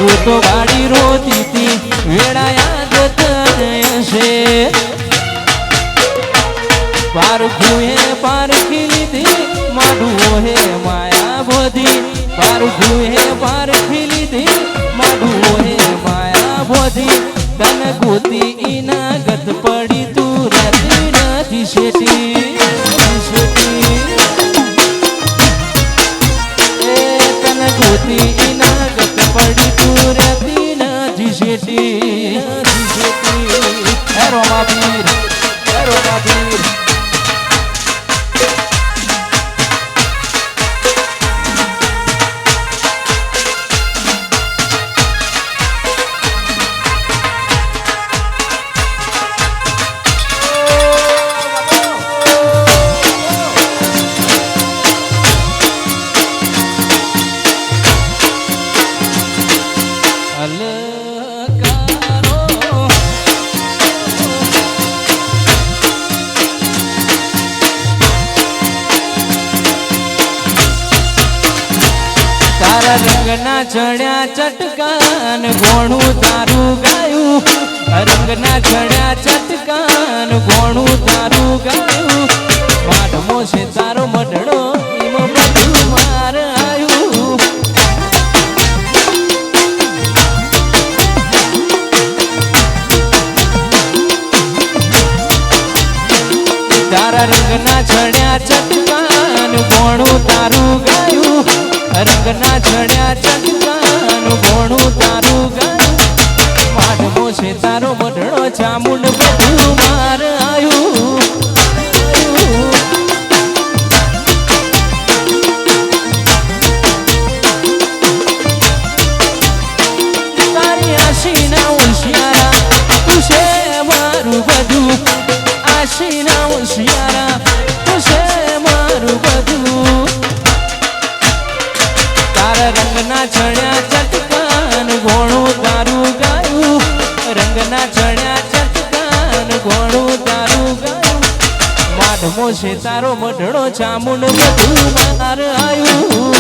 હું તો ગાડી રોતી તી વેળા યાદ હશે પારખું હે પારખી લીધી માડું હે માયા બોધી પારખું હે પારખી લીધી માડું હે માયા બોધી તન ગોતી ઈના ગત પડી તું રહેતી નથી શેટી તન ગોતી ઈના ગત પડી તું રહેતી નથી શેટી હેરો માપીર હેરો માપીર રંગના ચડ્યા ચટકાન ઘોણું તારું ગાયું રંગના ચડ્યા ચટકાન ઘોણું તારું ગાયું માઢમો છે તારો મઢડો એમાં બધું માર આવ્યું તારા રંગના ચડ્યા ચટકાન ઘોણું તારું ગાયું રંગના ચડ્યા ચટકાન ઘોણું તારું ગાયું માઢમો છે તારો મઢડો ચામુંડ બધું માર આવ્યું તારી આશીના હોશિયારા તું છે મારું બધું આશીના હોશિયારા તું છે મારું બધું રંગના ચડ્યા ચટકાન ઘોણું તારું ગાયું રંગના ચડ્યા ચટકાન ઘોણું તારું ગાયું માઢમો છે તારો મઢડો ચામુંડ બધું માર આવ્યું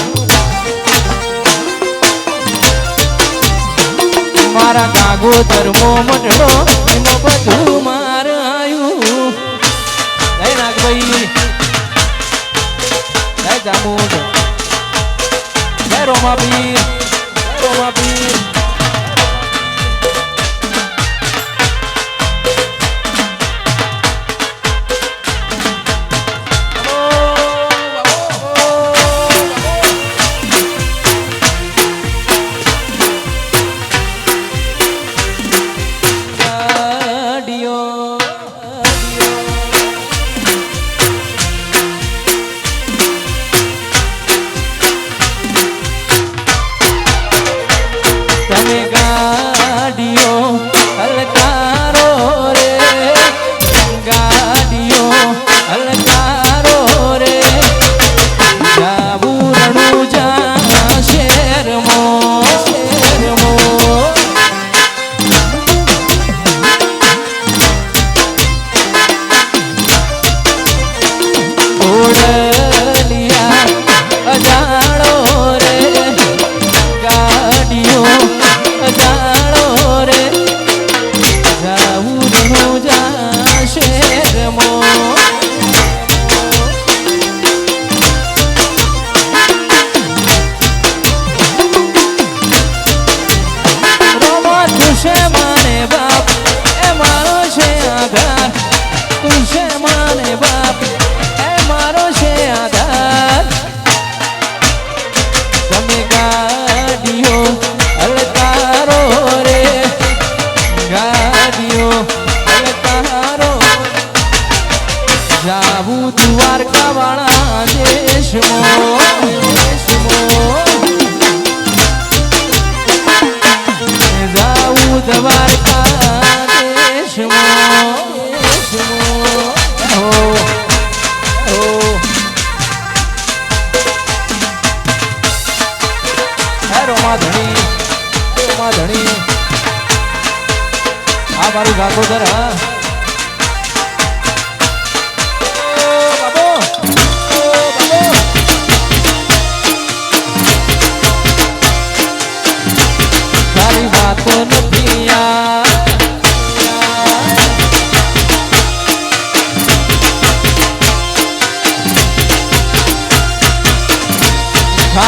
મારા કાગો ધર્મો મઢડો એમાં બધું માર આવ્યું જય નાગભાઈ જય Chamund Roma Pir, Roma Pir. મારું ગાગોદર હા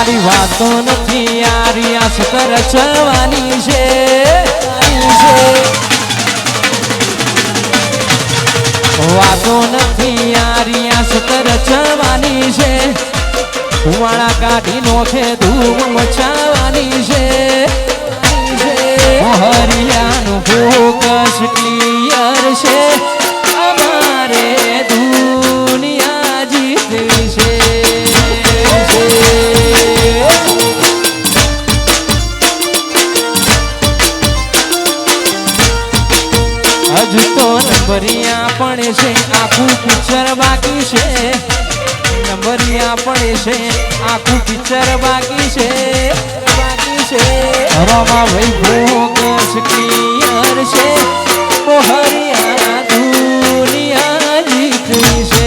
મારી વાતો નથી યારી આ સતર ચવાની છે વાતો નથી યારી આ સતર ચવાની છે કુવાડા કાઢી નોખે ધૂમ મચાવાની છે હરિયાનું ફોકસ ક્લિયર છે અમારે દુનિયા જીતવી છે હજુ તો નંબરિયા પડે છે આખું પિક્ચર બાકી છે નંબરિયા પડે છે આખું પિક્ચર બાકી છે હવામાં વૈભોગસ ક્લિયર છે તો હરિયાણા દુનિયા જીતવી છે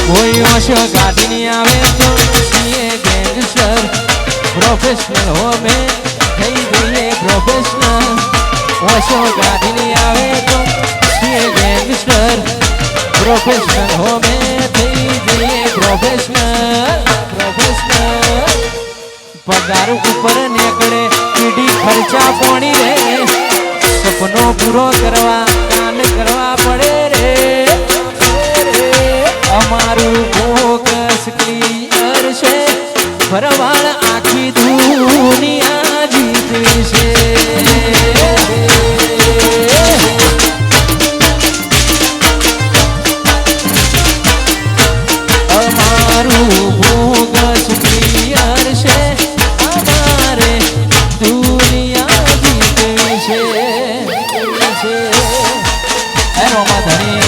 કોઈ ઓછો ગાડીની આવે તો છીએ ગેંગસ્ટર પ્રોફેશનલ હોમે થઈ ગઈએ પ્રોફેશનલ ઓછો ગાડીની આવે તો છીએ ગેંગસ્ટર પ્રોફેશનલ હોમે થઈ જઈએ પ્રોફેશનલ પગાર ઉપર નીકળે પીઢી ખર્ચા પોણી રે સપનો પૂરો કરવા કામ કરવા પડે રે અમારું ફોકસ ક્લિયર છે ફરવાળ આખી દુનિયા જીતવી છે અમારું ફોકસ ક્લિયર છે અમારે દુનિયા જીતવી છે રોમા ધણી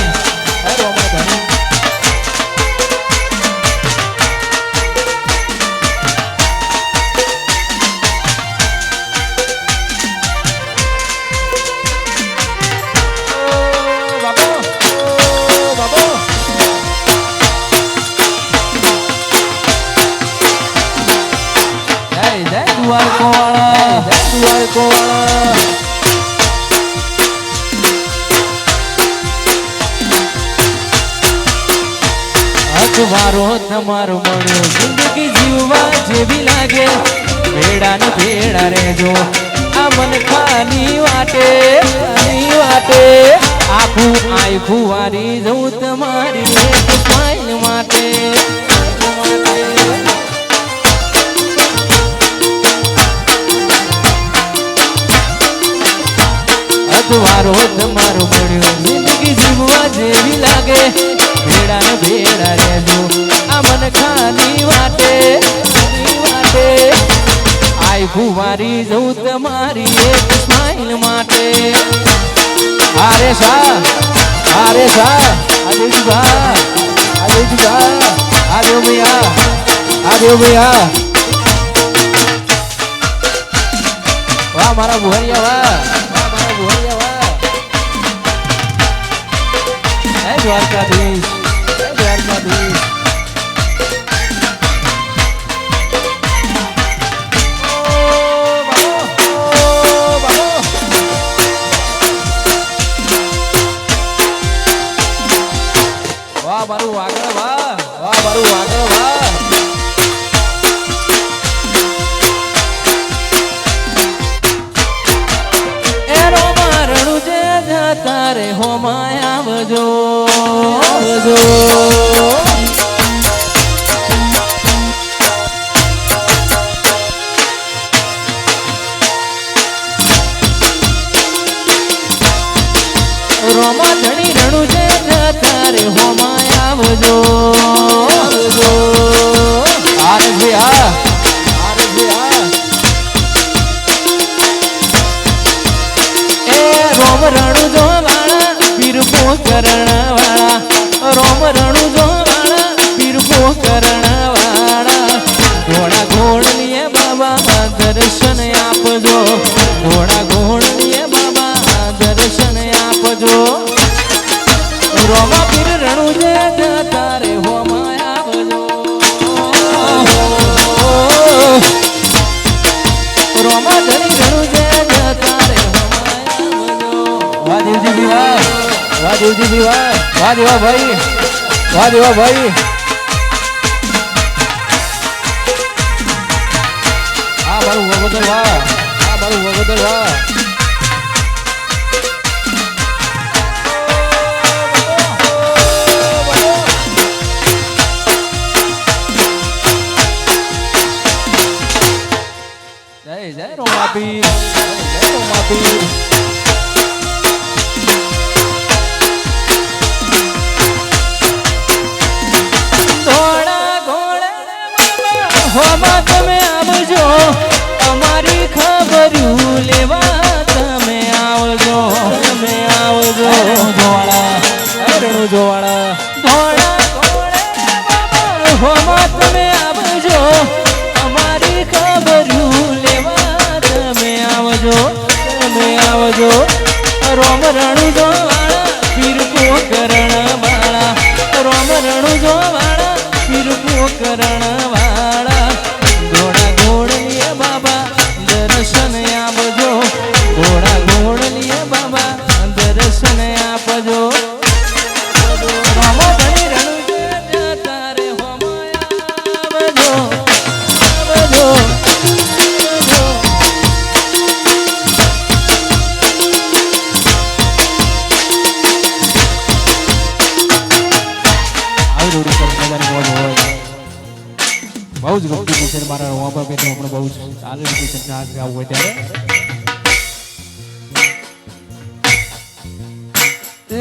અખબારો તમારો મળ્યો જિંદગી જીવવા જેવી લાગે ભેડા ને ભેડા રહેજો આ મન ખાની વાટે આખું આખું વારી જવું તમારી એક સ્માઈલ માટે અખબારો તમારો મળ્યો જિંદગી જીવવા જેવી લાગે ભેડા ને ભેડા રહેજો આ મન ખાની વાટે આઈ ફુવારી જવું તમારી એક સ્માઈલ માટે આરે સા આજો ભૈયા વાહ મારા બુહરિયા વાહ દ્વારકાધીશ વાહ મારું આગળ વાહ એનો મારણું જે જતા રે હોમાય આવજો રોમા ધણી રણું જે જતા રે હોમાય આવજો આરે ભૈયા એ રોમ રણું જો વાળા પીરપો કરણ વાળા રોમ રણું જો વાળા પીરપો કરણ વાળા ઘોડા ઘોડલીએ બાબા દર્શન આપજો ઘોડા ઘોડલીએ બાબા દર્શન આપજો રોમા પીર રણું જે જતા રે હોમાય આવજો રોમા ધણી રણું જે જતા રે હોમાય આવજો વાહ દેવજી જગદીશજી વાહ દેવા ભાઈ વાહ દેવા ભાઈ આ મારું વગોદર વાહ આ મારું વગોદર વાહ જય રોમાપીર જય રોમાપીર હોમાં તમે આવજો અમારી ખબર્યું લેવા તમે આવજો જોવાળા ધોળા હોમાં તમે આવજો અમારી ખબર્યું લેવા તમે આવજો રોમ રણુ જોવાળા પીર પોકરણ વાળા રોમ રણુ જોવાળા પીર પોકરણ વાળા ઘોડા ઘોડલીએ બાબા દર્શન આપજો ઘોડા ઘોડલીએ બાબા દર્શન આપજો રોમો ઘણી રણુ તારે હોમાયા આવજો બહુ જ ગમતી છે મારા રોમા બેન આપણે બહુ ચાલે છે નાચ ગાવું હોય ત્યારે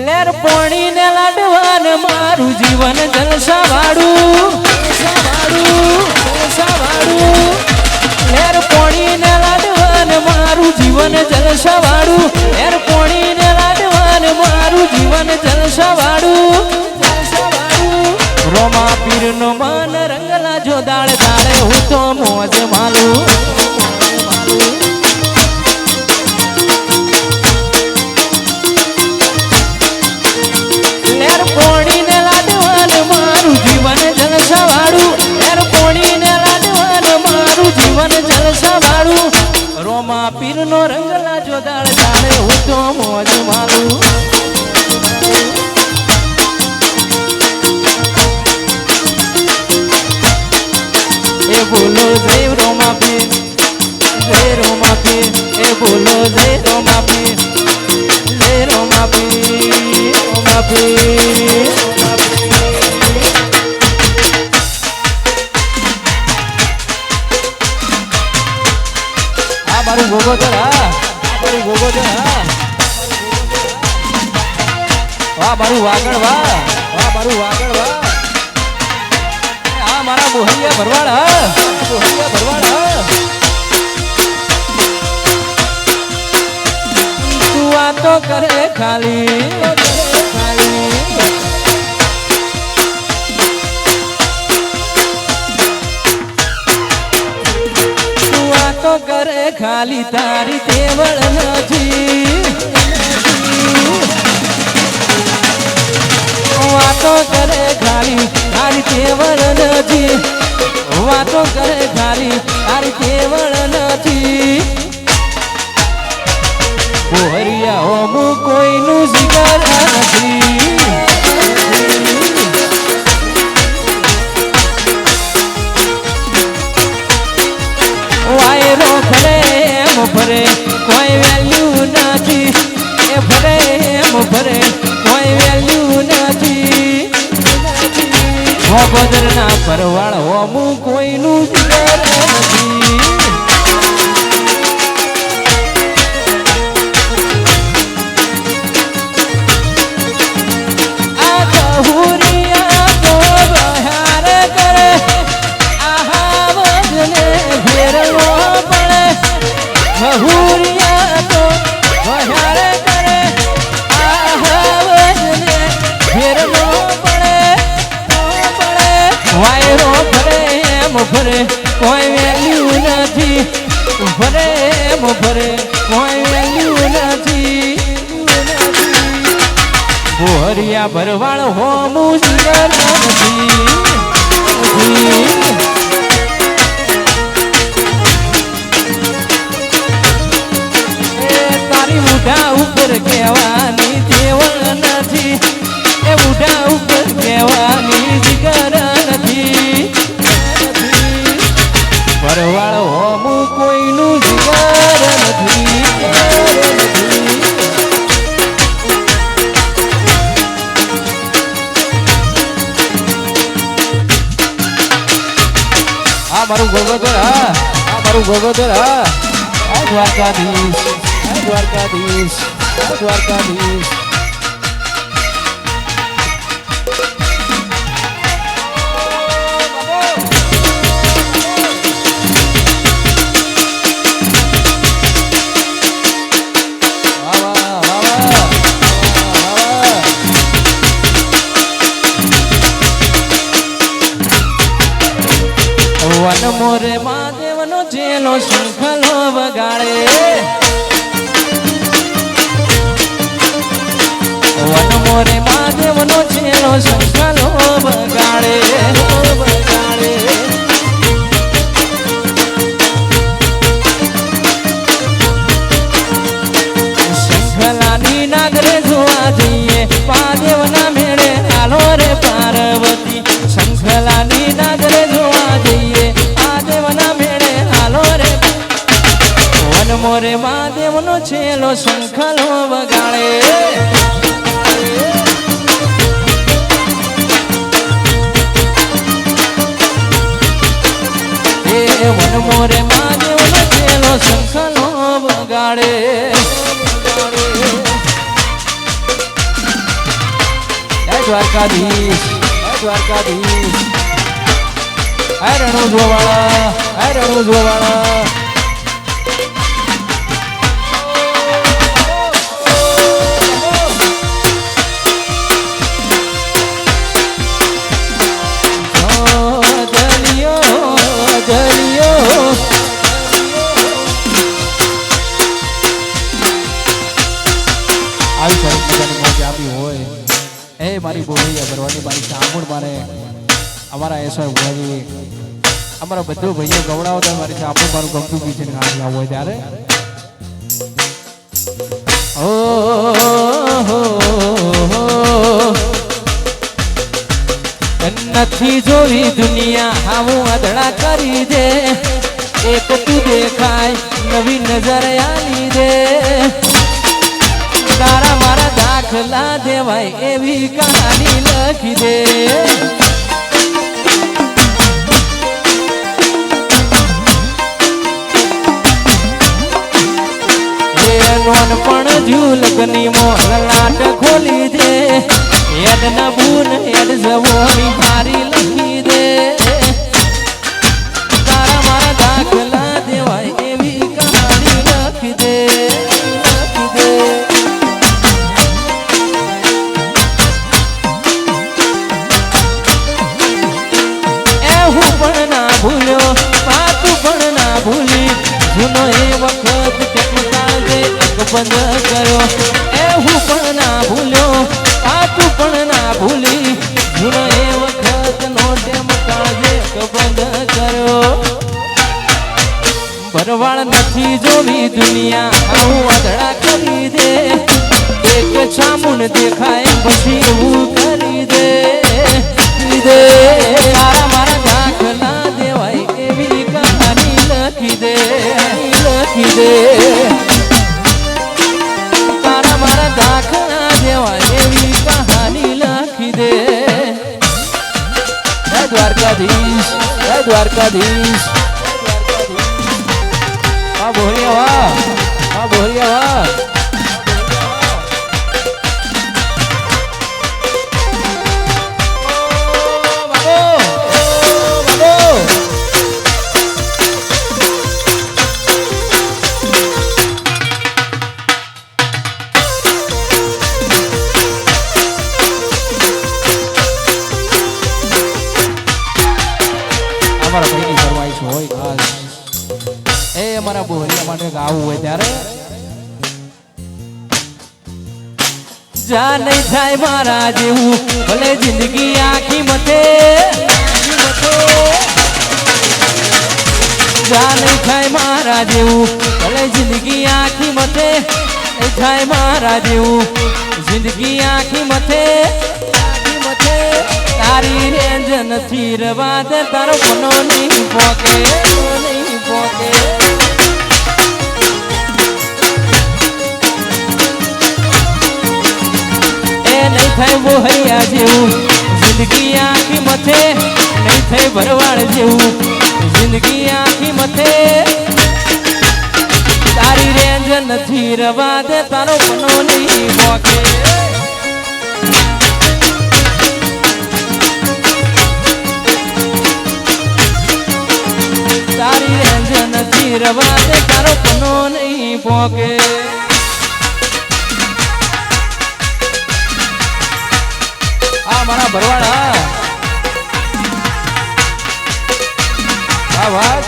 લેર પોણી ને લાડવાન મારું જીવન જલસા વાળું લેર પોણી ને લાડવાન મારું જીવન જલસા વાળું લેર પોણી ને લાડવાન મારું જીવન જલસા વાળું રોમા પીર નો મન રંગલા જો દાળ દાળે હું તો મોજ માલું લેર પોણી ને લાડવાન મારું જીવન જલસા વાળું લેર પોણી ને લાડવાન મારું જીવન જલસા વાળું રોમા પીર નો રંગલા જો દાળ દાળે હું તો મોજ માલું બોલો જય રોમાપીર એ બોલો જય રોમાપીર આ મારું ગોગોદર વાહ મારું વાગડ વાહ મારા બોહૈયા ભરવાડ તું વાતો કરે ખાલી તું વાતો કરે ખાલી તારી તેવળ નથી વાતો કરે ખાલી તારી તેવળ નથી વાતો કરે ખાલી તારી તેવળ નથી બોહરિયા હોમું કોઈનું શિકાર નથી વાયરો ફરે એમ ફરે કોઈ વેલ્યુ નથી એ ફરે એમ ફરે કોઈ વેલ્યુ નથી ગોદર ના પરવાળ હોમું કોઈનું શિકાર નથી આ કહુરિયા તો બહાર કરે આહા વજને ફેરવો પડે કહુરિયા તો બહાર કરે આહા વજને ફેરવો વાયરો ફરે એમ ફરે કોઈ વેલ્યુ નથી ફરે એમ ફરે કોઈ વેલ્યુ નથી બોહરિયા ભરવાડ હોમું શિકાર નથી તારી મુઠા ઉપર કહેવાની તેવળ નથી કોઈનું જીગર નથી આ મારું ગોગોદર હા આ મારું ગોગોદર હા આ દ્વારકાધીશ આ દ્વારકાધીશ આ દ્વારકાધીશ વન મોરે મહાદેવનો જેલો શંખલો વગાડે વન મોરે મહાદેવનો જેલો શંખલો વગાડે વગાડે શંખલાની નાગરે જોવા જઈએ મહાદેવના મેળે હાલો રે પાર્વતી શંખલાની નાગરે જોવા જઈએ મોરે મહાદેવનો છેલ્લો શંખલો વગાડે એ વન મોરે મહાદેવનો છેલ્લો શંખલો વગાડે જય દ્વારકાધીશ જય દ્વારકાધીશ હે રણુ જોવાળા હે રણુ જોવાળા મારી બોલી ભરવાની મારી સાંભળ મારે અમારા એસઆઈ ભુવાજી અમારા બધું ભાઈઓ ગવડાવતા મારી સાંભળ મારું ગમતું પીછે ગાડી આવું હોય ત્યારે નથી જોવી દુનિયા આવું અધડા કરી દે એક તું દેખાય નવી નજર આલી દે તારા મારા દાખલા દેવાય એવી કહાની લખી દે એ નોનપણ ઝૂલકની મોહલાટ ખોલી દે હેડ નબૂન હેડ જવોની હારી લખી દે તારા મારા દાખલા દેવાય એવી કહાની લખી દે લખી દે ભૂલ્યો પાતું પણ ના ભૂલી જૂનો એ વખત ટેપ કાઢે એક બંધ કર્યો એ હું પણ ના ભૂલ્યો પાતું પણ ના ભૂલી જૂનો એ વખત નો ટેપ કાઢે એક બંધ કર્યો ભરવાડ નથી જોવી દુનિયા આવું અધડા કરી દે એક છામુન દેખાય પછી એવું કરી દે તારા મારા દાખલા લખી દે તારા મારા દાખલા દેવા એવી કહાની લખી દે જય દ્વારકાધીશ જય દ્વારકાધીશ આ બોલિયા વાહ આ બોલિયા વાહ અમારા ભાઈની ફરમાઈશ હોય ખાસ એ અમારા બોહરિયા માટે ગાવું હોય ત્યારે જા નહીં થાય મારા જેવું ભલે જિંદગી આખી મથે જા નહીં થાય મારા જેવું ભલે જિંદગી આખી મથે થાય મારા જેવું જિંદગી આખી મથે તારી રેન્જ નથી રવા દે તારો મનો નહીં પોકે જેવું જિંદગી આખી મથે નહીં થઈ ભરવાડ જેવું જિંદગી આખી મથે તારી રેન્જ નથી રવા દે તારો મનો નહીં મોકે તારી રેન્જ નથી રવા દે તારો મનો નહીં પોકે આ મારા ભરવાડા આ વાગ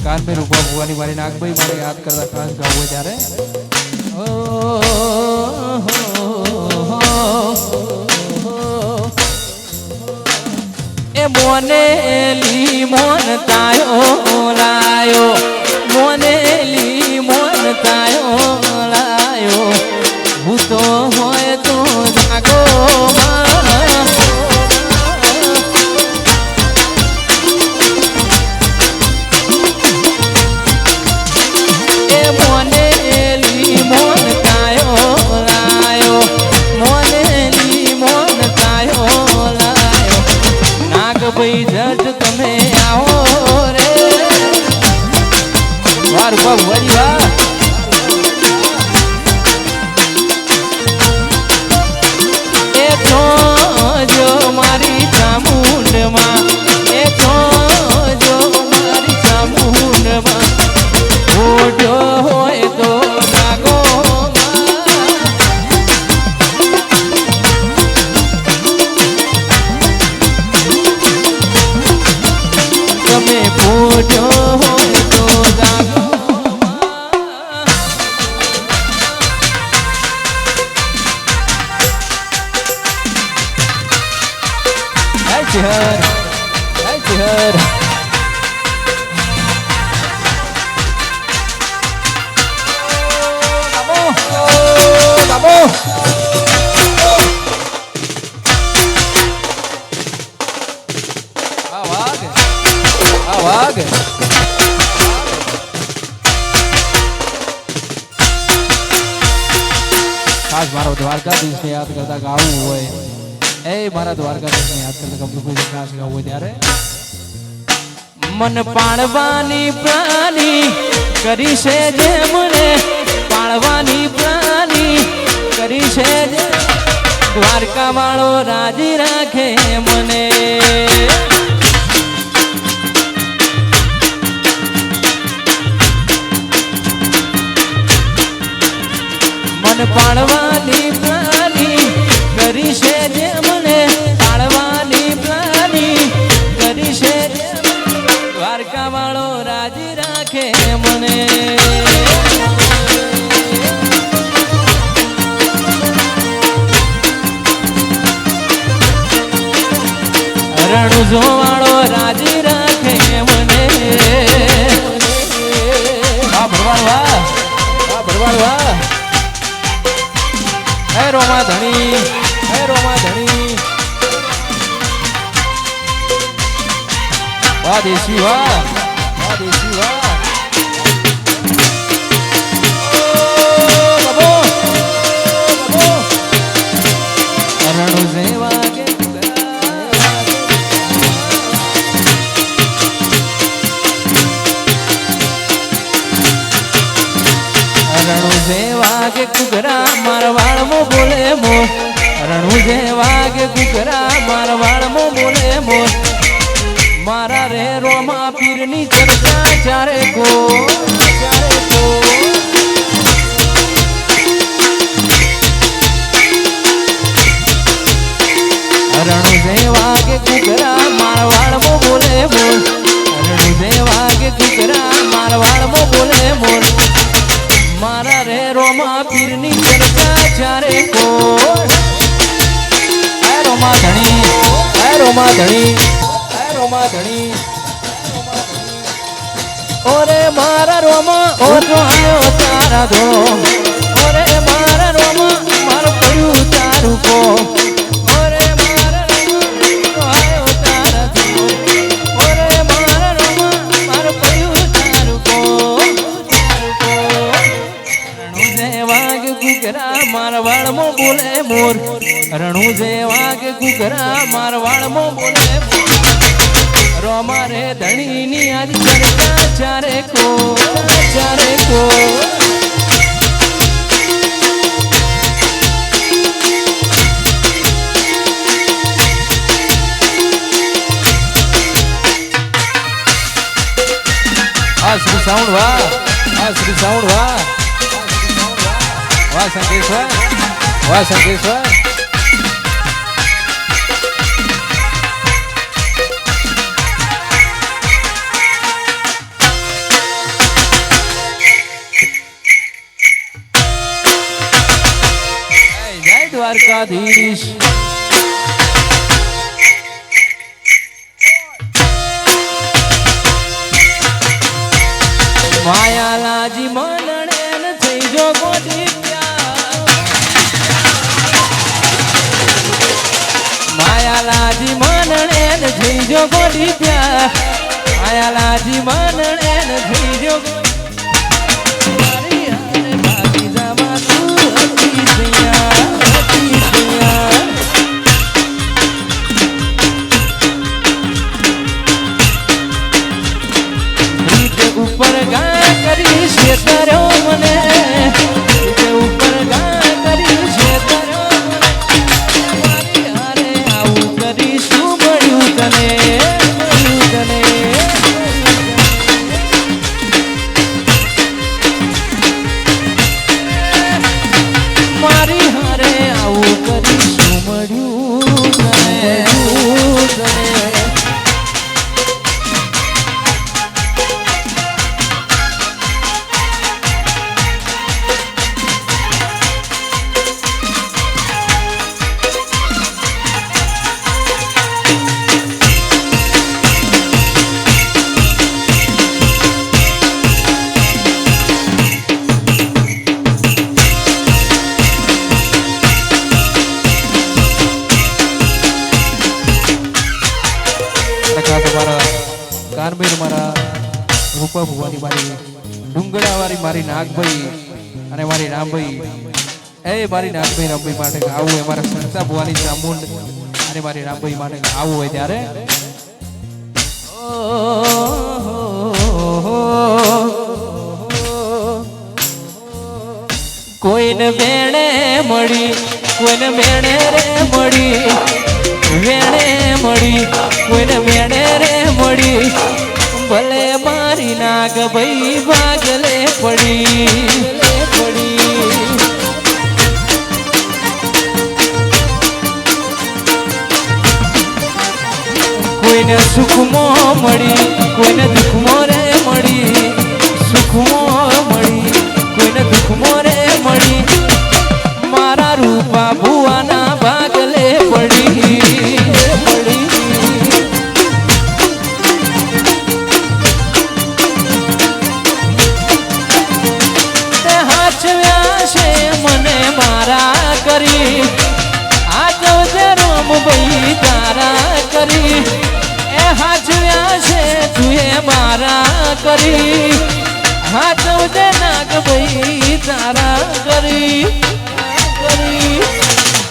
કાન पे રૂપા ભુવાની મારી નાગભાઈ મારે યાદ કરતા ખાસ ગાવું હોય ત્યારે એ મોનેલી મોન તાયો લાયો મોનેલી મોન તાયો લાયો હું તો હોય તો જાગો ભાઈ જજ તમે આવો રે વાર ભુવાની વાહ એ જો મારી ચામુંડમાં એ જો મારી ચામુંડમાં ઓઢ્યો હોય તો નાગો તમે પૂછો હોય તો જાગો હે ચહર બાબો વાગ ખાસ મારો દ્વારકાધીશને યાદ કરતા ગાવું હોય એ મારા દ્વારકાધીશને યાદ કરતા ગમતું કોઈ ખાસ ગાવું હોય ત્યારે મન પાળવાની પ્રાણી કરી છે જે મને પાળવાની પ્રાણી કરી છે જે દ્વારકા વાળો રાજી રાખે મને પાળવાની પ્રાણી કરી છે જે મને પાળવાની પ્રાણી કરી છે દ્વારકા વાળો રાજી રાખે મને રણુજો વાળો રાજી રાખે મને વાહ ભરવાડ વાહ હે રોમા ધણી વાહ દેશી વાહ બાબો રણુ જેવા કે રણુ જેવા કે કુકરા મારવાડમો બોલે મો રણુ જેવા કે કુકરા મારવાડમો બોલે મો મારા રે રોમા પીરની ચર્ચા ચારે કો રણુ જેવા કે કુકરા મારવાડમો બોલે બોલ રણુ જેવા કે કુકરા મારવાડમો બોલે બોલ મારા રે રોમા પીરની ચર્ચા ચારે કોણ રોમા ધણી ઓરે મારા રોમા ઓછો આયો તારા ધો ઓરે મારા રોમા મારું પડ્યું તારું કો ઓરે મારા રોમા આયો તારા ધો ઓરે મારા રોમા મારું પડ્યું તારું કો રણુ જે વાગ ગુગરા મારા વાળમાં બોલે મોર રણુ જે વાગ ગુગરા મારા વાળમાં બોલે રોમા રે ધણીની આજ ચર્ચા ચારે કો આ શ્રી સાઉન્ડ વાહ વાહ સંકેશ્વર દ્વારકાધીશ માયાલાજી મનણે થઈ જો ગોડી માયાલાજી મનણે થઈ જો ગોડી માયાલાજી મનણે થઈ જો ઉપર ગા કરી છે તારો મને ઉપર ગા કરી છે તારો મને હારે આવું કરી શું મળ્યું તને મારી હારે આવું કરી શું મળ્યું તને કાનબેન મારા રૂપા ભુવાની મારી ડુંગળાવાળી મારી નાગભાઈ અને મારી રામભાઈ મારી નાગભાઈ રામભાઈ માટે આવું હોય મારા સંતા ભુવાની ચામુંડ અને મારી રામભાઈ માટે આવું હોય ત્યારે કોઈને વેણે મળી કોઈને વેણે રે મળી વેણે મળી કોઈને વેણે રે મળી ભલે મારી નાગ ભાઈ ભાગલે પડી કોઈને સુખમાં મળી કોઈને દુઃખમાં રે મળી સુખમાં મળી કોઈને દુઃખમાં રે મળી મારા રૂપા ભુવાના ભાગલે પડી ભાઈ તારા કરી એ હાજવ્યા છે તુએ મારા કરી હાજવજે નાગ ભાઈ તારા કરી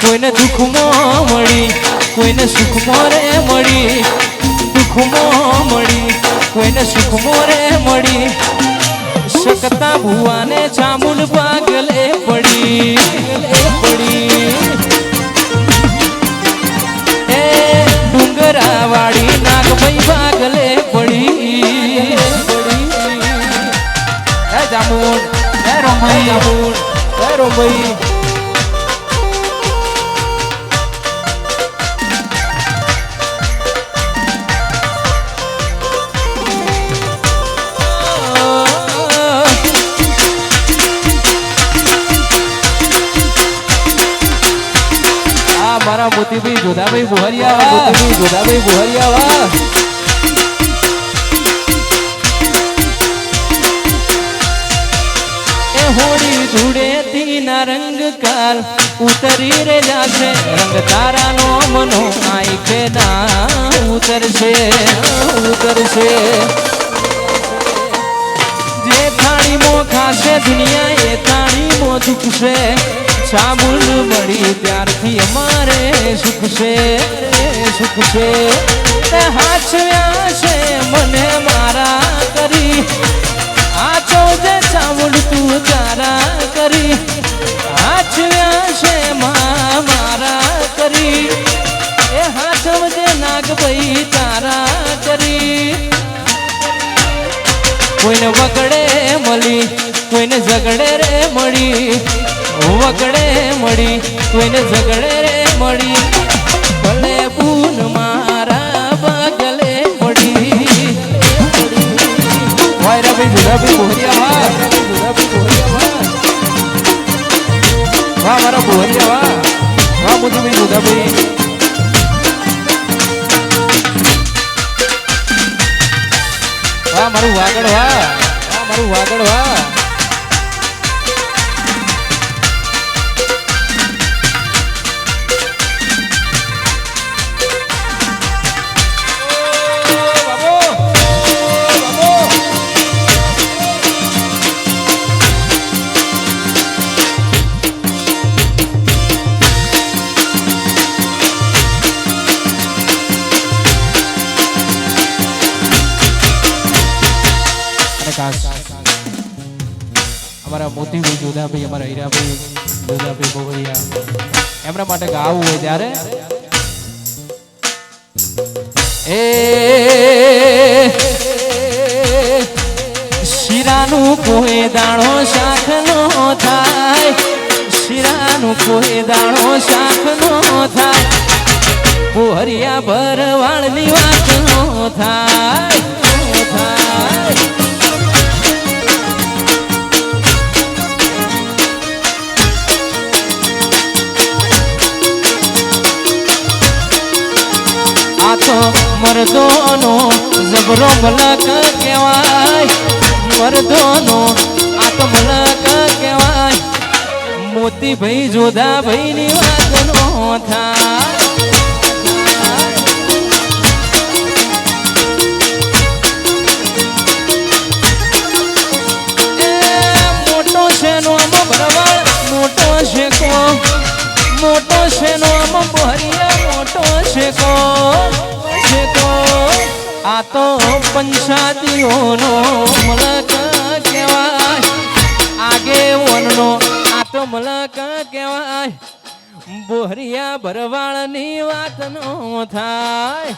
કોઈને દુઃખમાં મળી કોઈને સુખમાં રે મળી દુઃખમાં મળી કોઈને સુખમાં રે મળી શકતા ભુવાને ચામુંડ પાગલે પડી ડુંગરાવાળી નાગભાઈ ભાગલે પડી જામુન રોમભાઈ મારા મોતીભાઈ જોધાભાઈ બુહરિયા હોળી ધૂળેટી ના રંગ કાલ ઉતરી રે જાશે રંગ તારાનો મનો આંખે ના ઉતરશે ઉતરશે જે થાળીમાં ખાશે દુનિયા એ થાળીમાં દુખશે સાબુલ મળી ત્યારથી અમારે સુખ છે તે હાચવ્યા છે મને મારા કરી આચો જે ચાવડ તું તારા કરી હાચવ્યા છે મારા કરી એ હાચવ જે નાગભાઈ તારા કરી કોઈને વગડે મળી કોઈને ઝગડે રે મળી વગડે મળી કોઈને ઝગડે રે મળી ભલે પૂન મારા બગલે મળી વાયરાભાઈ જુદાભાઈ બોહરિયા વાહ મારા બોહરિયા વાહ મોતીભાઈ જુદાભાઈ વાહ મારું વાગડ વાહ મારું વાગડ વાહ અમારા મોતીભાઈ જોધાભાઈ અમારા હીરાભાઈ જોધાભાઈ બોવરિયા એમના માટે ગાવું હોય ત્યારે એ શીરાનું કોઈ દાણો શાખ નો થાય શીરાનું કોઈ દાણો શાખ નો થાય બોહરિયા ભરવાળની વાત નો થાય મર્દોનો જબરો મલક કહેવાય મર્દોનો આત્મલક કહેવાય મોતીભાઈ જોધાભાઈ ની વાત નો થાય મોટો છે નો આમ ભરવાડ મોટો છે કો મોટો છે નો આમ બોહરિયા મોટો છે કો આ તો પંચાયતીઓનો મલક કહેવાય આગેવાનનો આ તો મલક કહેવાય બોહરિયા ભરવાળની વાત નો થાય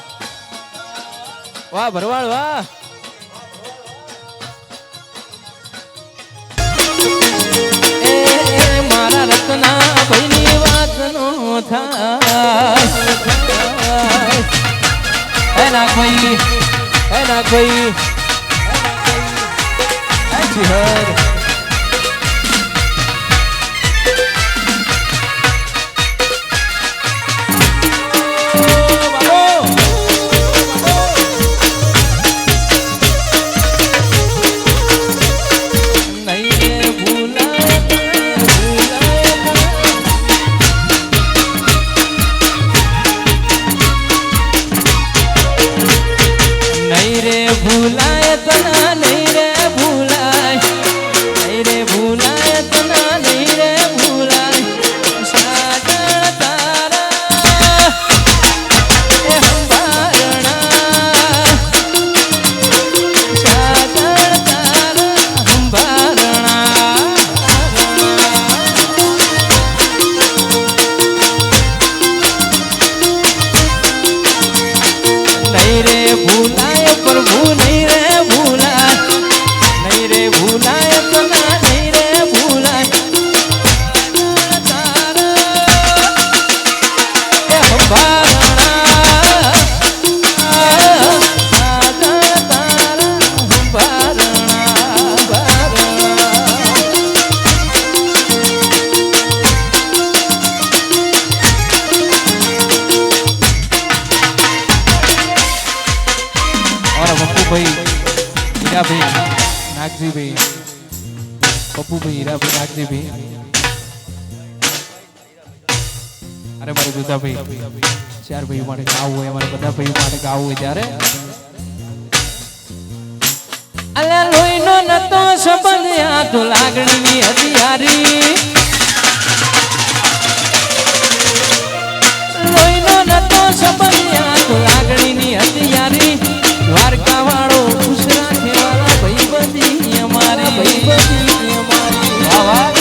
વાહ ભરવાળ વાહ એ મારા રત્ના ભાઈની વાત નો થાય એના કોઈ જીહર ભૂલાય તના નહીં રે ભૂલાય નહીં રે ભૂલાય તના નહીં રે ભૂલાય સાજણ તારા એ હંભારણા સાજણ તારા હંભારણા નહીં રે ભૂલાય પ્રભુ નહીં રે ભૂલાય નહીં રે ભૂલાય તના નહીં રે ભૂલાય તારા એ હંભારણા તારા ભાઈ હીરાભાઈ નાગજીભાઈ પપ્પુ ભાઈ હીરાભાઈ નાગજી ભાઈ અરે મારે દુધા ભાઈ ચાર ભાઈ માટે ગાવું હોય અમારે બધા ભાઈ માટે ગાવું હોય ત્યારે અલે લોહીનો નતો સંબંધ આ તો લાગણીની હથિયારી લોહીનો નતો સંબંધ આ તો લાગણીની હથિયારી દ્વારકા વાળો ખુશ રાખે વાળા ભાઈ બધી અમારી ભાઈ બધી અમારી આવાજ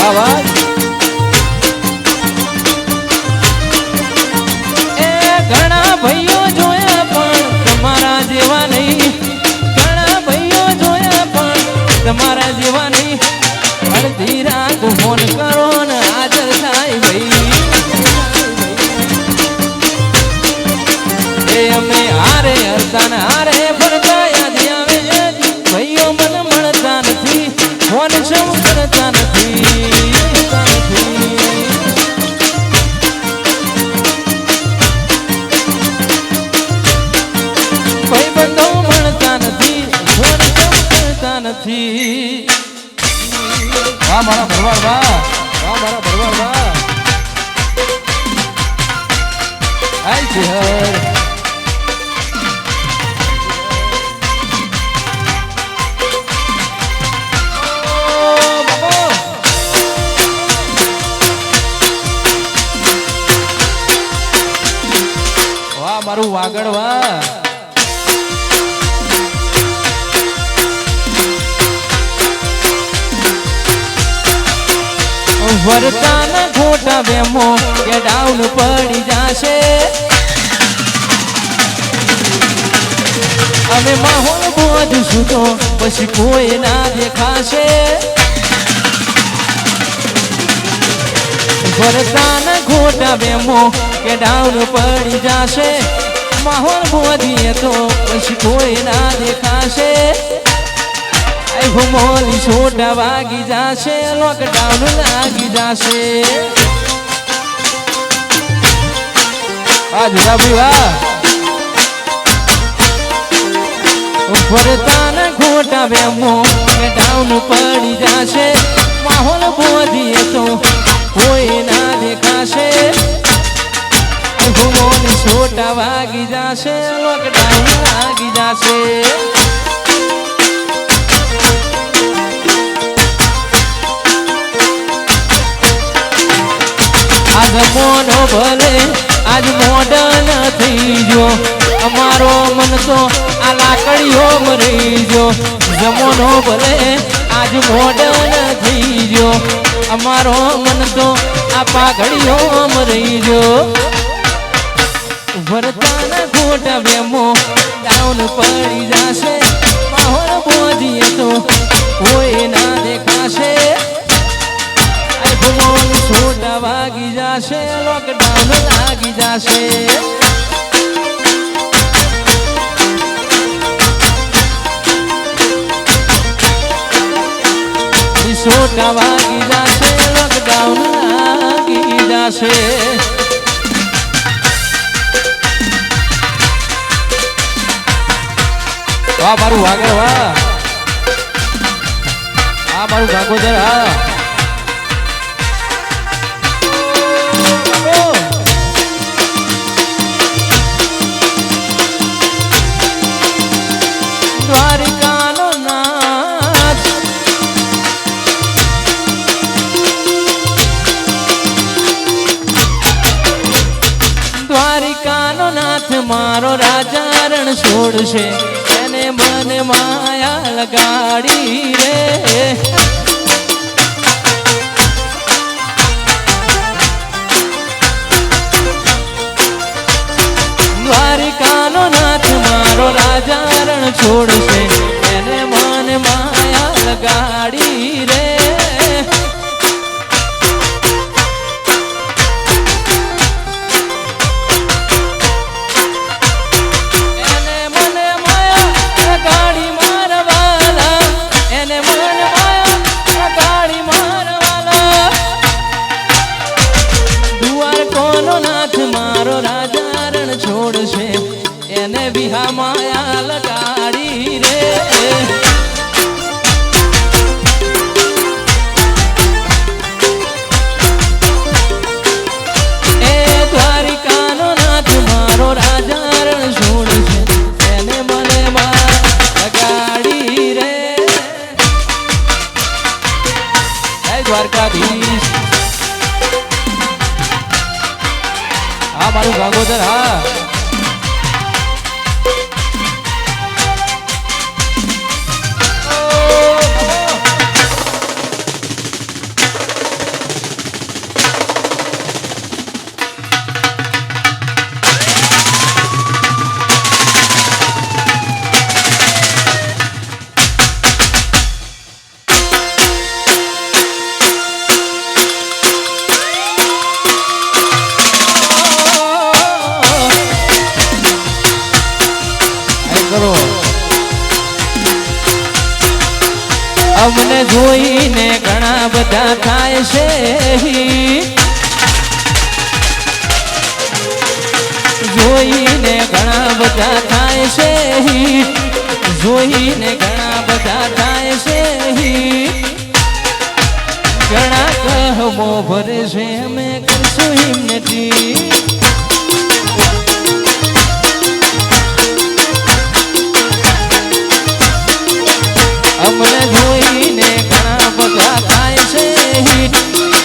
આવાજ એ ઘણા ભાઈઓ જોયા પણ તમારા જેવા નહીં ઘણા ભાઈઓ જોયા પણ તમારા જેવા નહીં અડધી રાત ફોન કરો ને હાજર થાય ભાઈ અમે હારે હરતા ને હારે ફરતા યાદ આવે ભાઈઓ મને મળતા નથી ફોન સૌ કરતા નથી ભાઈ બંધો મળતા નથી ફોન સૌ કરતા નથી વાહ મારા ભરવાડ વાહ વાહ મારા ભરવાડ વાહ આય છે હર મારું વાગડ વા વરતાના ખોટા વેમો કે ડાઉન પડી જાશે અમે માહોલ બોધશું તો પછી કોઈ ના દેખાશે વરતાના ખોટા વેમો કે ડાઉન પડી જાશે માહોલ બોધીએ તો પછી કોઈ ના દેખાશે મોલી છોટા વાગી જાશે લોકડાઉન લાગી જાશે આ જુદા ભાઈ વાહ ફરતાના ખોટા વેમો કે ડાઉન પડી જાશે માહોલ બોધીએ તો કોઈ ના દેખાશે મોલી છોટા વાગી જાશે લોકડાઉન લાગી જાશે આજ મોનો ભલે આજ મોડન થઈ જો અમારો મન તો આ લાકડીઓ મરી જો જમોનો ભલે આજ મોડન થઈ જો અમારો મન તો આ પાઘડીઓ મરી જો વરતાના ખોટા વેમો ડાઉન પડી જાશે માહોલ બોધીએ તો કોઈ ના દેખાશે છોટા વાગી જાશે લોકડાઉન લાગી જાશે છોટા વાગી જાશે લોકડાઉન લાગી જાશે વાહ મારું વાગડ વાહ આ મારું ભાગોદર હા દ્વારિકાનો નાથ દ્વારિકાનો નાથ મારો રાજા રણ છોડશે એને મને માયા લગાડી રે દ્વારિકાનો નાથ મારો રાજા રણ છોડશે એને મને માયા લગાડી રે એને મને માયા લગાડી મારવાલા એને મને માયા લગાડી મારવાલા દ્વારકોનો નાથ મારો રાજા રણ છોડશે એને વિહા માયા લગાડી રે હા અમને જોઈને ઘણા બધા થાય છે જોઈને ઘણા બધા થાય છે જોઈને ઘણા બધા થાય છે ઘણા કહમો ભરે છે અમે કરશું હિમનથી અમને જોઈને ઘણા બધા થાય છે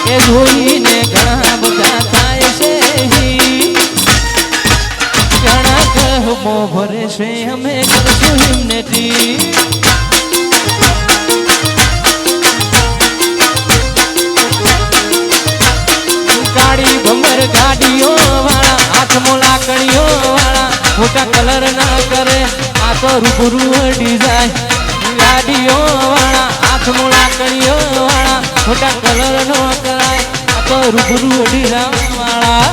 એ જોઈને ઘણા બધા થાય છે ઘણા કહમો ભરે છે અમે કરશું હિમનથી કાળી ભમર ગાડીઓ વાળા હાથમાં લાકડીઓ વાળા મોટા કલર ના કરે આ તો રૂબરૂ અડી જાય ગાડીઓ વાળા હાથમાં લાકડીઓ વાળા મોટા કલર નો કરાય આ તો રૂબરૂ અડી વાળા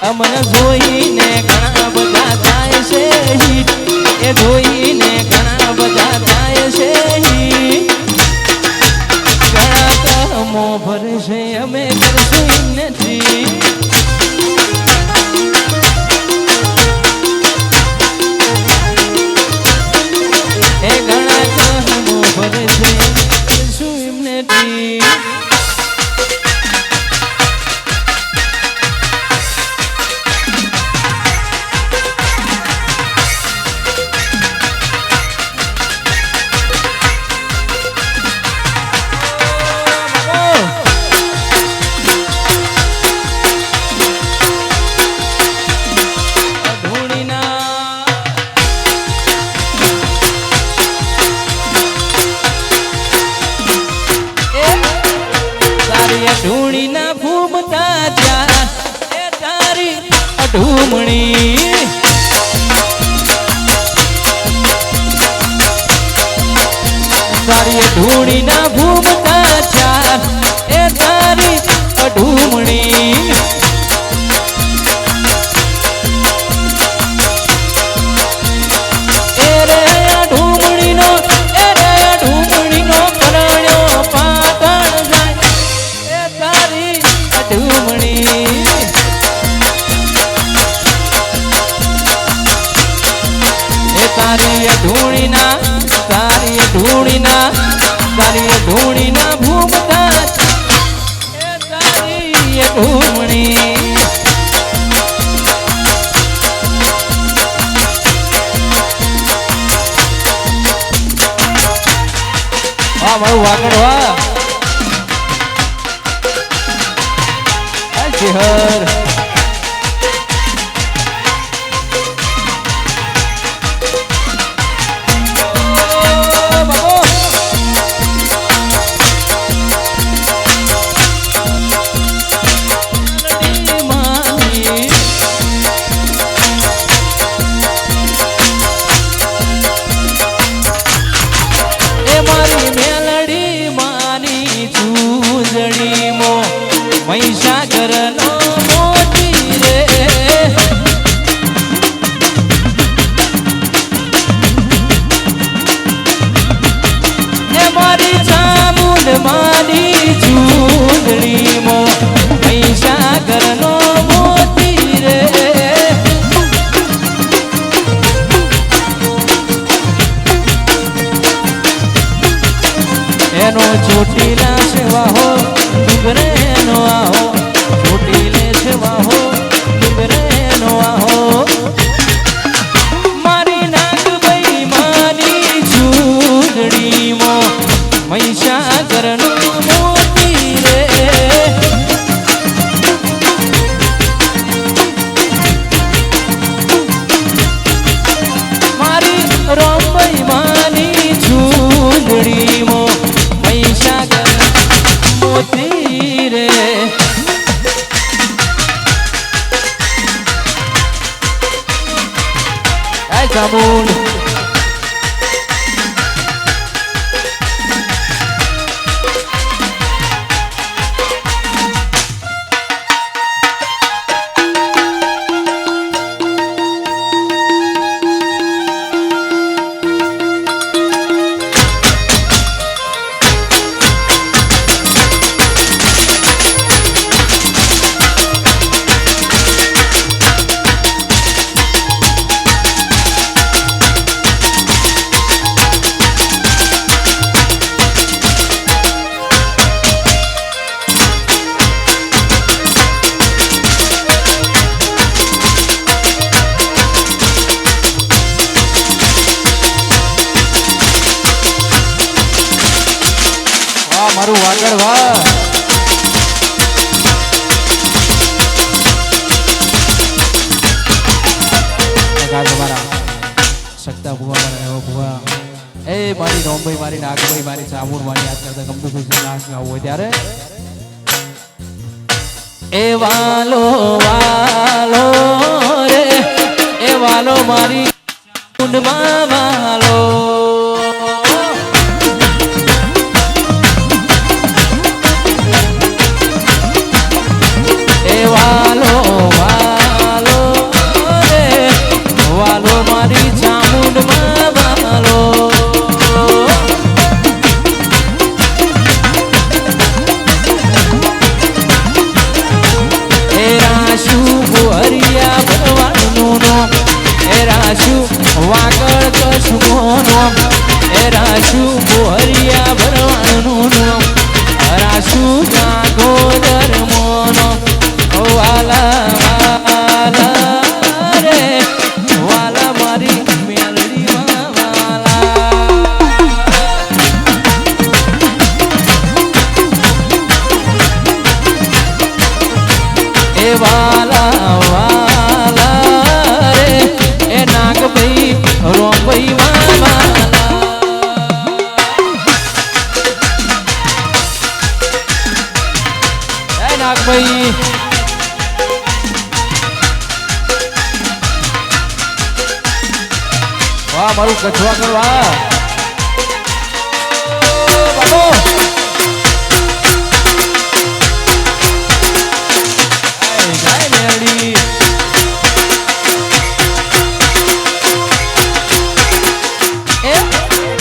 અમને જોઈને ઘણા બધા થાય છે એ જોઈને ઘણા બધા થાય છે ઘણા કહમો ભરે છે અમે કરશું નથી એ ઘણા કહમો ભરે છે કરશું નથી ઢૂણી ના ભૂમતા જા એ તારી અઢૂમણી તારી ઢૂણી ના ભૂમતા જા એ તારી અઢૂમણી એ રે અઢૂમણી નો કરણ્યો પાટણ જાય તારી અઢૂમણી એ તારી અઢૂણીના ભૂમતા એ તારી અઢૂમણી વાહ મારું વાગડ વાહ હર મહીસાગર નો ચામુંડ મારું વાગડ વાહ તમારા સત્તા ભુવા મારા ભુવા એ મારી રોમભાઈ મારી નાગભાઈ મારી ચામુંડ મારી યાદ કરતા ગમતું ખુશી નાશ ગાવું હોય ત્યારે એ વાલો વાલો રે એ વાલો મારી કુંડમાં વાલો વાગડ કસમોનો એ રાશુ બોહરિયા ભરવાનું રાશુ નાગોદર મોનો વાલા વાલા રે વાલા મારી મેલડી વાલા એ વાલા વાલા રે એ નાગભાઈ રોમભાઈ વાલા એ નાગભાઈ વાહ મારું કચવા કરવા બાબો જાય મેળી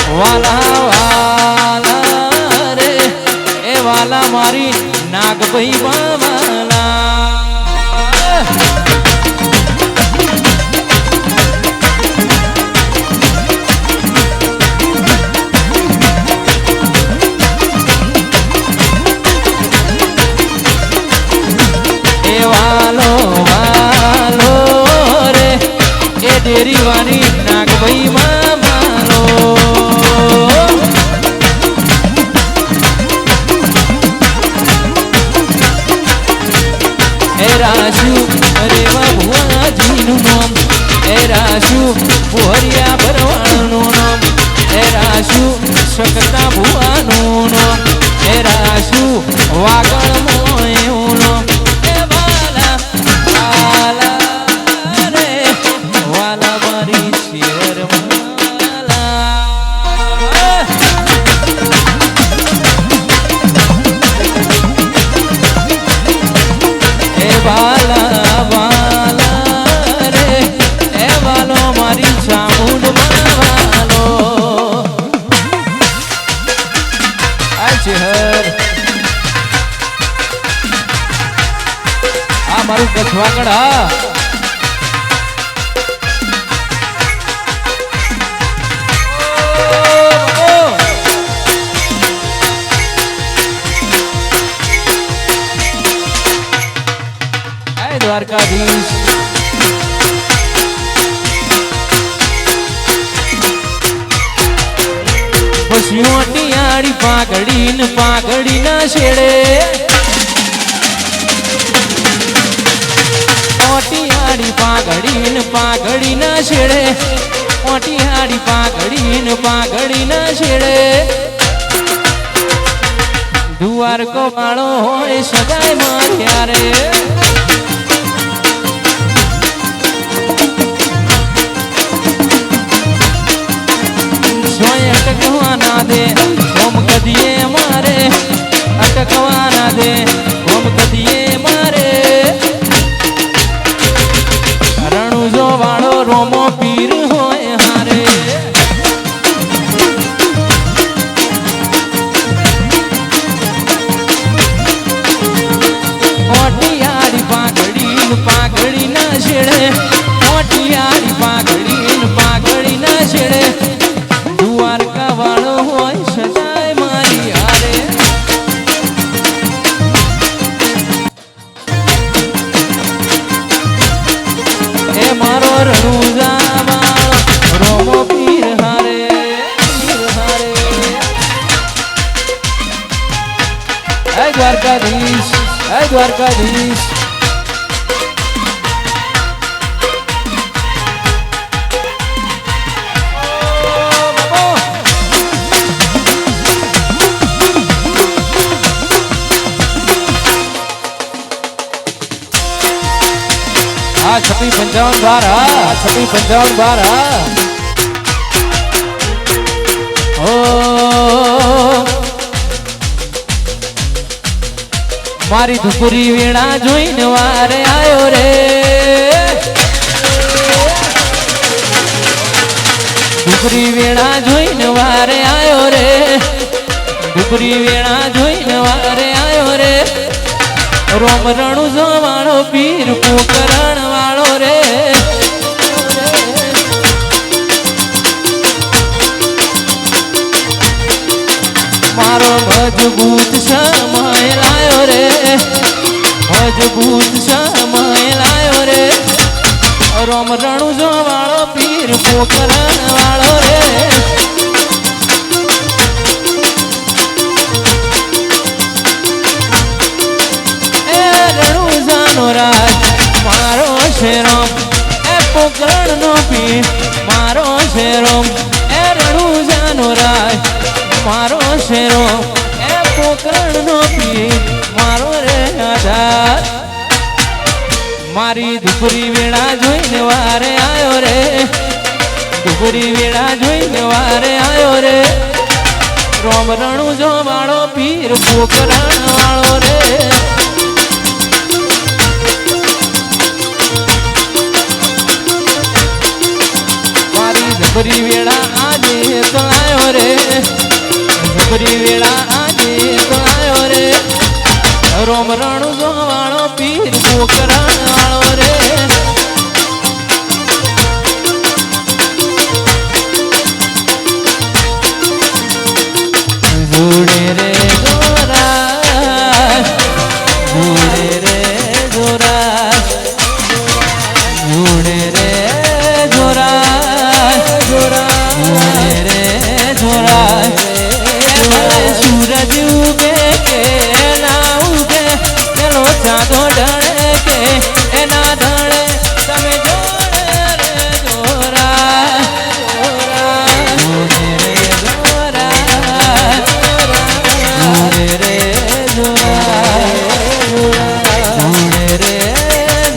વાલા વાલા રે એ વાલા મારી નાગભાઈ વાલા એ વાલો વાલો રે એ ડેરી વાળી નાગભાઈ વાલો રાશુ અરે ભુવાજીનું નામ એ રાશુ બોહરિયા ભરવાનું નામ એ રાશુ શકતા ભુવાનું નામ એ રાશુ વાગડ મોયું નામ એ વાલા વાલા રે વાલા મારી શેર વાલા વાલા રે એ વાલો મારી ચામુંડ વાલો આ ચહેર આ મારું કચ્છવાગડ હા દ્વારકાધીશ પશુઓટિયાળી પાઘડી ના છેડે ઓટિયાળી પાઘડી ના છેડે ઓટિયાળી પાઘડી ના છેડે દ્વારકો વાળો હોય સદાય માં ત્યારે દે ઓમ કદીએ મારે અટકવા ના દે ઓમ કદીએ મારે રણુજો વાળો રોમો પીર હોય હારે મોટિયારી પાઘડી ના છેડે મોટિયારી પાઘડી ના છેડે દ્વારકા વાળો હોય સદાય મારી હારે એ મારો રણુજા વાળો રોમો પીર હારે હે દ્વારકાધીશ हाँ 56-55 बार ओ मारी धुपुरी वीणा जोईने वारे आयो रे धुपुरी वीणा जोईने वारे आयो रे धुपुरी वीणा जोईने वारे आयो रे रोम रणुजो वाळो पीर पोकरण वाळो रे मारो मजबूत समय लायो रे मजबूत समय लायो रे रोम रणुजो वाळो पीर पोकरण वाळो रे राज मारो शेरोम ए पोकरण नो पीर मारो शेरोम ए रણુજાનો રાજ मारो शेरोम ए पोकरण नो पीर मारो रे आधार मारी धुपुरी वीणा जोईने वारे आयो रे धुपुरी वीणा जोईने वारे आयो रे रोम રણુજો વાળો પીર પોકરણ વાળો રે ધુપરી વેળા આજે તો આયો રે ધુપરી વેળા આજે તો આયો રે રોમ રણુજો વાળો પીર પોકરણ વાળો રે જોડે રે જોરા જોડે રે જોરા જોડે રે सूरज उगे के ना उगे चलो चांदो ढळे के एना ढळे तमे जोड़े रे जोरा जोड़े रे जोरा जोड़े रे जोरा जोड़े रे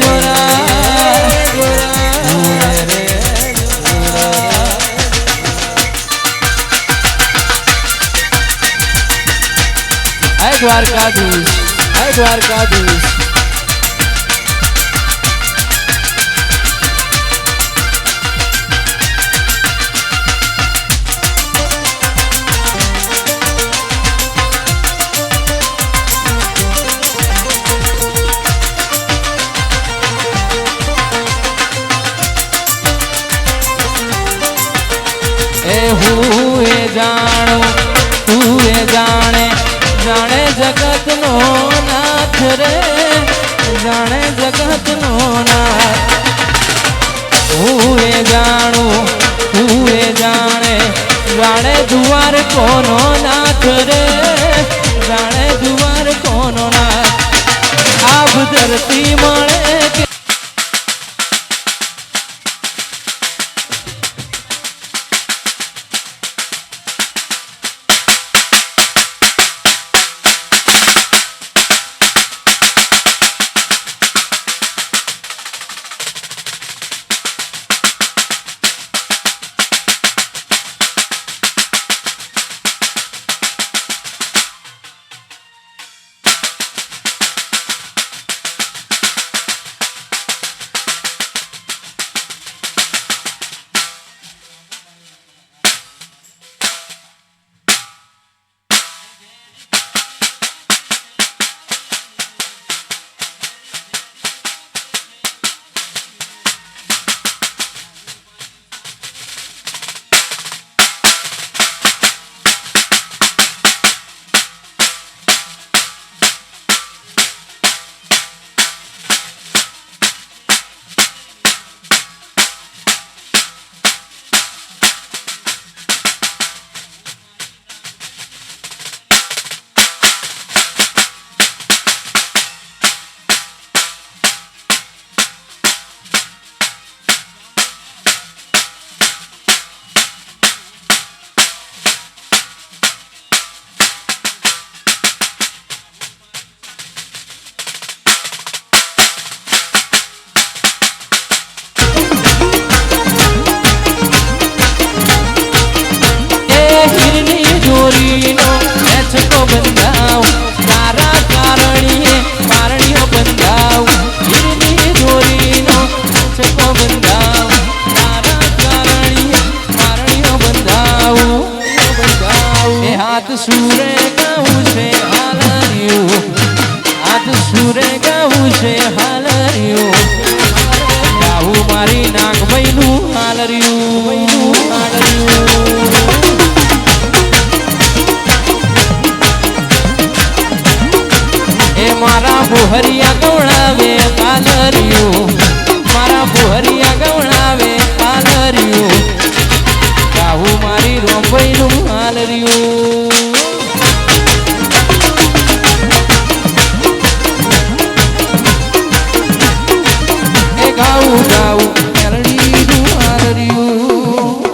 जोरा जोड़े रे દ્વારકાધીશ હે દ્વારકાધીશ એ હું એ જાણું તું એ જાણે जाने जगत नो नाथ रे जाने जगत नो नाथ हुए जानू हुए जाने जाने दुआर कोनो नाथ रे जाने दुआर कोनो नाथ आब धरती मळे के ગાવું ગાવું મેલડીનું હારર્યું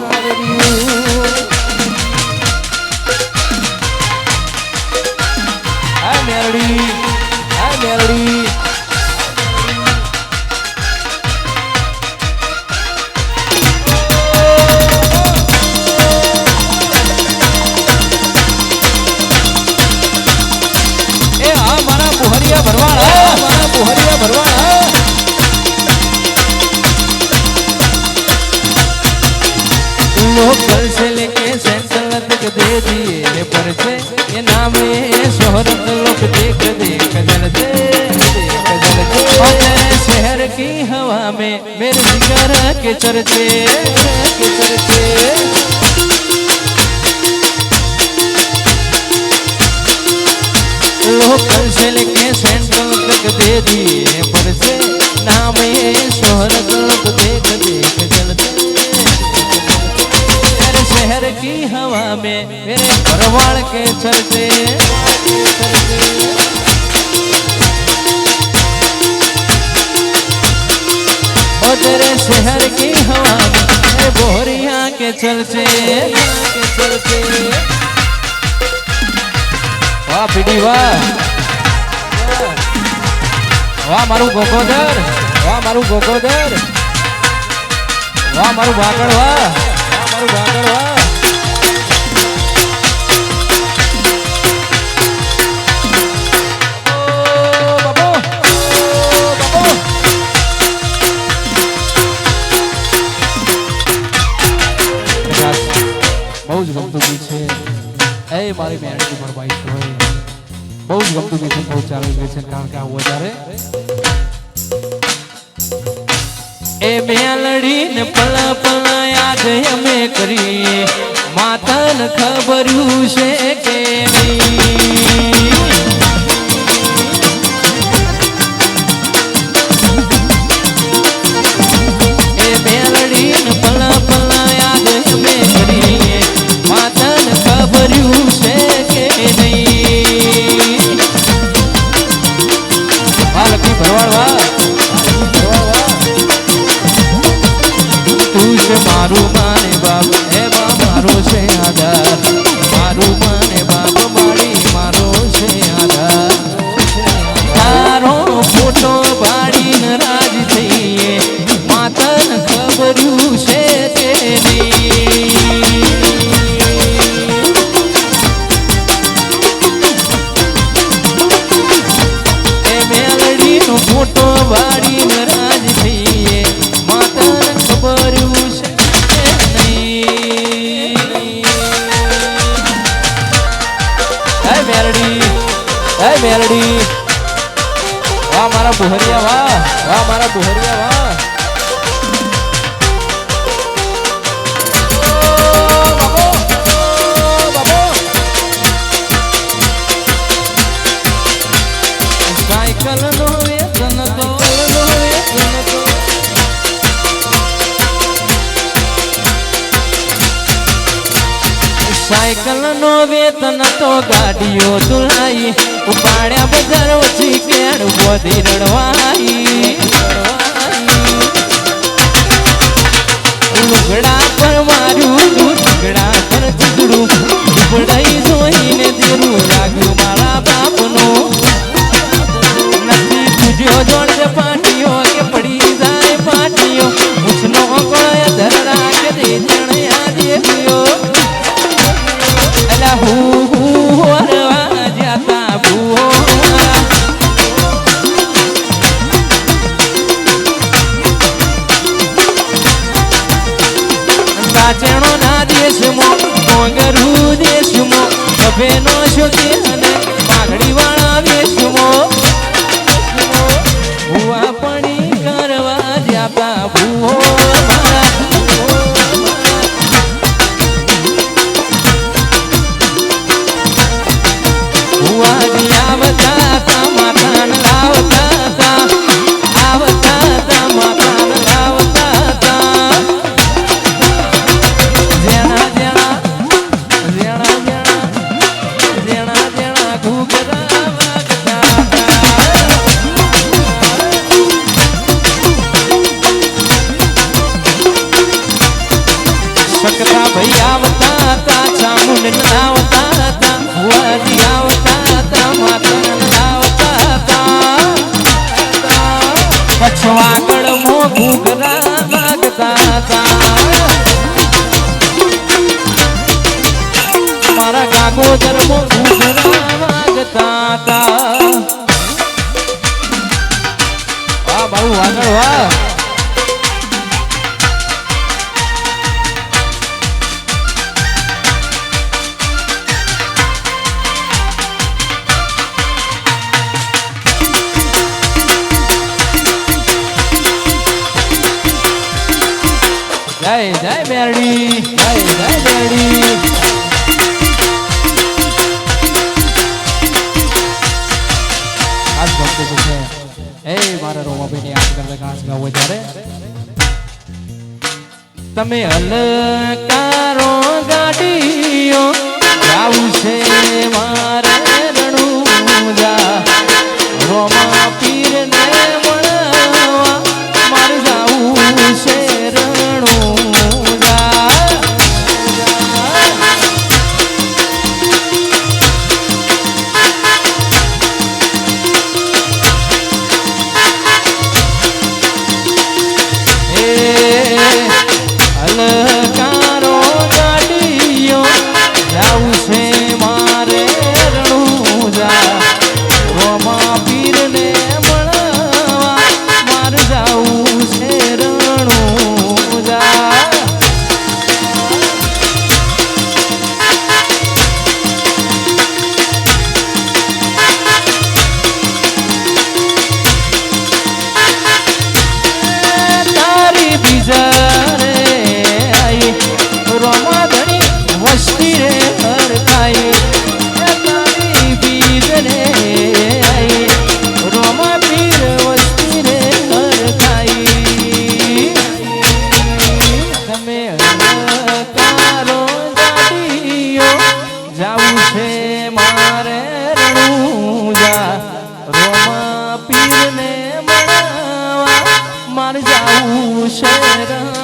આ મેલડી लोकल से लेके सेंट्रल तक दे दिए परचे ये नाम है शोहरत लोग देख देख जलते और शहर की हवा में मेरे जिगर के चर्चे लोकल से लेके सेंट्रल तक दे दिए परचे नाम है शोहरत लोग देख देख जलते शहर की हवा में मेरे भरवाड़ के चलते और तेरे शहर की हवा में मेरे बोरिया के चलते वाह पीडी वाह वाह मारू गोगोदर वाह मारू गोगोदर वाह मारू भागड़ वाह भागड़ वाह બહુ જ ગમતું ગીત છે એ મારી મેરડી પર ભાઈ હોય બહુ જ ગમતું ગીત છે બહુ ચાલુ ગીત છે કારણ કે આ વધારે એ મેલડી ને પલા પલા યાદ અમે કરીએ માતાને ખબર્યું છે કે એ મેલડી ને પલા પલા યાદ અમે કરીએ માતાને ખબર્યું છે કે નહીં લક્ષ્મી ભરવાડ તું છે મારું માને બાપ હે બા મારો છે આધાર મારું માને બાપ મારી મારો છે આધાર તારો ફોટો પાડીને રાજ થઈએ માતાને ખબર્યું છે કે એ મેલડીનો ફોટો પાડીને રાજ થઈએ માતાને ખબર્યું છે મેલડી વાહ મારા બુહરિયા વાહ મારા બુહરિયા વાહ સાયકલ નો વેતન તો સાયકલ નો વેતન તો ગાડીઓ ધુલાઈ ઉપાડ્યા બજાર ઓછી કેળ બોધી રડવાઈ લુગડા પર માર્યું લુગડા પર ચીકડું ઝૂંપડાઈ જોઈને દેરું લાગ્યું મારા બાપનું નથી પૂજ્યો જોડે પાટીઓ કે પડી જાય પાટીઓ ઉછનો કોઈ ધરડા કે દે ચણ્યા દેવ્યો અલા હું વરવા જાતા ભૂ સાચેણો ના દેશમાં ડોંગરું દેશમાં સભેનો શોધે અને પાઘડી વાળા વેશમાં ભૂવા પડી કરવા જાતા ભૂ હતા મારા કાકો જન્મ ઘૂઘરા વાગતા હતા વાહ બાબુ આગળ વાહ જય જય મેરડી જય જય મેરડી આજ ભક્તો પૂછે એ મારા રોમાભાઈ ની યાદ કરતા ખાસ ગાવ ત્યારે તમે હલકારો ગાડીઓ જાવું છે મારે રણુજા રોમા પીર ને મળવા મારે જાવું છે મારે જાવું છે